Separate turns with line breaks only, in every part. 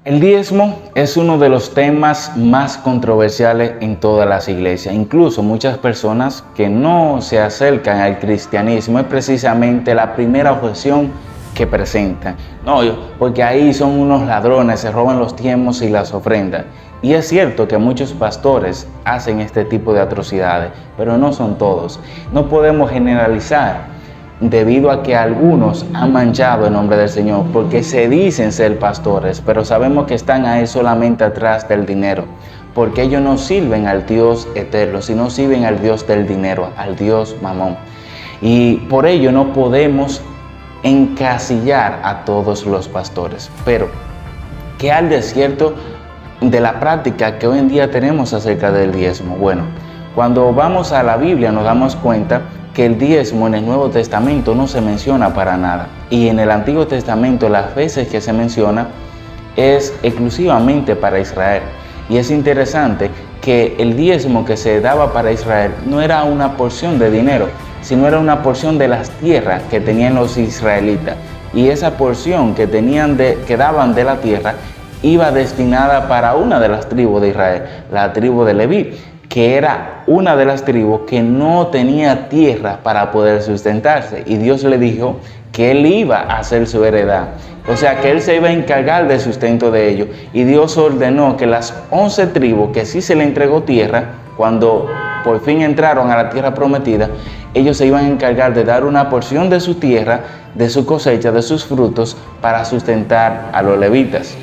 El diezmo es uno de los temas más controversiales en todas las iglesias. Incluso muchas personas que no se acercan al cristianismo es precisamente la primera objeción que presentan. No, porque ahí son unos ladrones, se roban los diezmos y las ofrendas. Y es cierto que muchos pastores hacen este tipo de atrocidades, pero no son todos. No podemos generalizar, debido a que algunos han manchado el nombre del Señor porque se dicen ser pastores, pero sabemos que están ahí solamente atrás del dinero, porque ellos no sirven al Dios eterno, sino sirven al Dios del dinero, al Dios Mamón. Y por ello no podemos encasillar a todos los pastores. Pero, ¿qué hay de cierto de la práctica que hoy en día tenemos acerca del diezmo? Bueno, cuando vamos a la Biblia nos damos cuenta que el diezmo en el Nuevo Testamento no se menciona para nada. Y en el Antiguo Testamento las veces que se menciona es exclusivamente para Israel. Y es interesante que el diezmo que se daba para Israel no era una porción de dinero, sino era una porción de las tierras que tenían los israelitas. Y esa porción que daban de la tierra iba destinada para una de las tribus de Israel, la tribu de Leví, que era una de las tribus que no tenía tierra para poder sustentarse. Y Dios le dijo que Él iba a hacer su heredad. O sea, que Él se iba a encargar del sustento de ellos. Y Dios ordenó que las 11 tribus que sí se le entregó tierra, cuando por fin entraron a la tierra prometida, ellos se iban a encargar de dar una porción de su tierra, de su cosecha, de sus frutos, para sustentar a los levitas.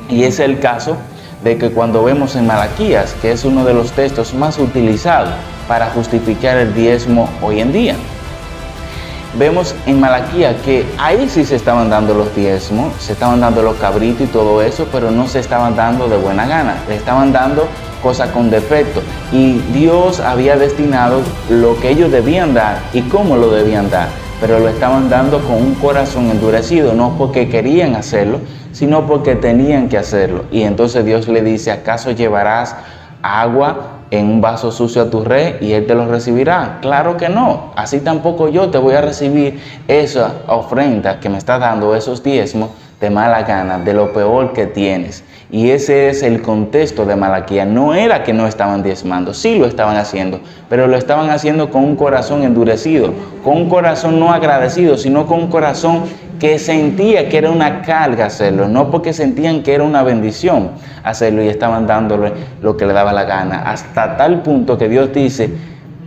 Y es el caso de que cuando vemos en Malaquías, que es uno de los textos más utilizados para justificar el diezmo hoy en día, vemos en Malaquías que ahí sí se estaban dando los diezmos, se estaban dando los cabritos y todo eso, pero no se estaban dando de buena gana, le estaban dando cosas con defecto. Y Dios había destinado lo que ellos debían dar y cómo lo debían dar, pero lo estaban dando con un corazón endurecido, no porque querían hacerlo, sino porque tenían que hacerlo. Y entonces Dios le dice: ¿acaso llevarás agua en un vaso sucio a tu rey y él te lo recibirá? Claro que no. Así tampoco yo te voy a recibir esa ofrenda que me estás dando, esos diezmos, de mala gana, de lo peor que tienes. Y ese es el contexto de Malaquías. No era que no estaban diezmando, sí lo estaban haciendo, pero lo estaban haciendo con un corazón endurecido, con un corazón no agradecido, sino con un corazón que sentía que era una carga hacerlo, no porque sentían que era una bendición hacerlo, y estaban dándole lo que le daba la gana, hasta tal punto que Dios dice: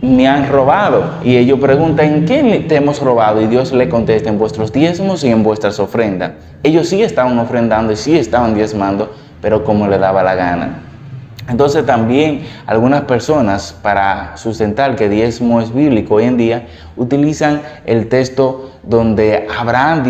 me han robado. Y ellos preguntan: ¿en qué te hemos robado? Y Dios le contesta: en vuestros diezmos y en vuestras ofrendas. Ellos sí estaban ofrendando y sí estaban diezmando, pero como le daba la gana. Entonces también algunas personas, para sustentar que diezmo es bíblico hoy en día, utilizan el texto donde Abraham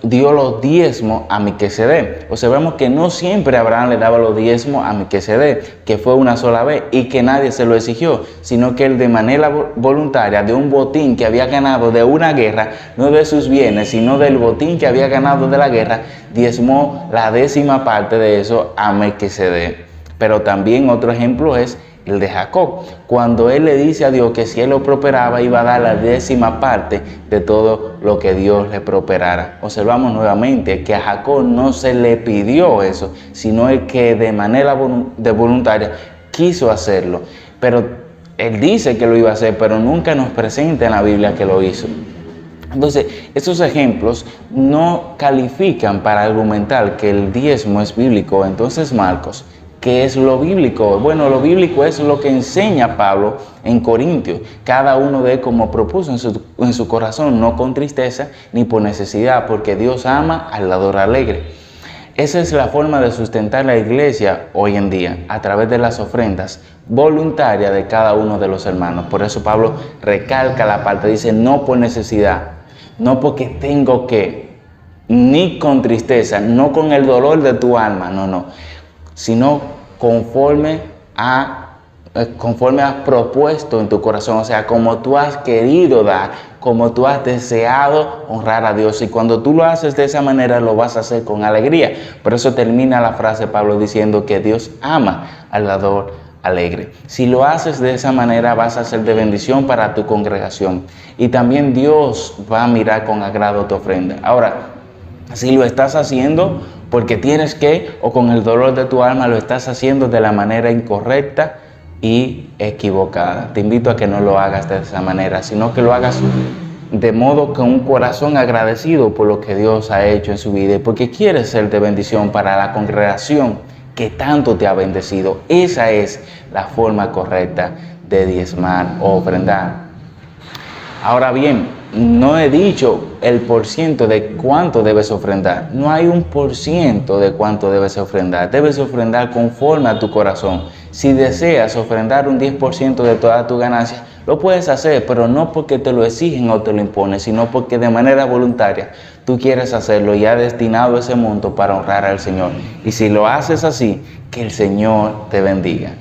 dio los diezmos a Melquisedec. O sea, vemos que no siempre Abraham le daba los diezmos a Melquisedec, que fue una sola vez y que nadie se lo exigió, sino que él de manera voluntaria, de un botín que había ganado de una guerra, no de sus bienes, sino del botín que había ganado de la guerra, diezmó la 10ª parte de eso a Melquisedec. Pero también otro ejemplo es el de Jacob, cuando él le dice a Dios que si él lo prosperaba iba a dar la 10ª parte de todo lo que Dios le prosperara. Observamos nuevamente que a Jacob no se le pidió eso, sino el que de manera voluntaria quiso hacerlo. Pero él dice que lo iba a hacer, pero nunca nos presenta en la Biblia que lo hizo. Entonces, estos ejemplos no califican para argumentar que el diezmo es bíblico. Entonces, Marcos, ¿qué es lo bíblico? Bueno, lo bíblico es lo que enseña Pablo en Corintios, cada uno de como propuso en su corazón, no con tristeza ni por necesidad, porque Dios ama al dador alegre. Esa es la forma de sustentar la iglesia hoy en día, a través de las ofrendas voluntarias de cada uno de los hermanos. Por eso Pablo recalca la parte, dice: no por necesidad, no porque tengo que, ni con tristeza, no con el dolor de tu alma, no, sino conforme has propuesto en tu corazón, o sea, como tú has querido dar, como tú has deseado honrar a Dios. Y cuando tú lo haces de esa manera, lo vas a hacer con alegría. Por eso termina la frase Pablo diciendo que Dios ama al dador alegre. Si lo haces de esa manera, vas a ser de bendición para tu congregación. Y también Dios va a mirar con agrado tu ofrenda. Ahora, si lo estás haciendo porque tienes que, o con el dolor de tu alma lo estás haciendo de la manera incorrecta y equivocada. Te invito a que no lo hagas de esa manera, sino que lo hagas de modo con un corazón agradecido por lo que Dios ha hecho en su vida y porque quieres ser de bendición para la congregación que tanto te ha bendecido. Esa es la forma correcta de diezmar o ofrendar. Ahora bien, no he dicho el porciento de cuánto debes ofrendar. No hay un porciento de cuánto debes ofrendar. Debes ofrendar conforme a tu corazón. Si deseas ofrendar un 10% de toda tu ganancia, lo puedes hacer, pero no porque te lo exigen o te lo imponen, sino porque de manera voluntaria tú quieres hacerlo y has destinado ese monto para honrar al Señor. Y si lo haces así, que el Señor te bendiga.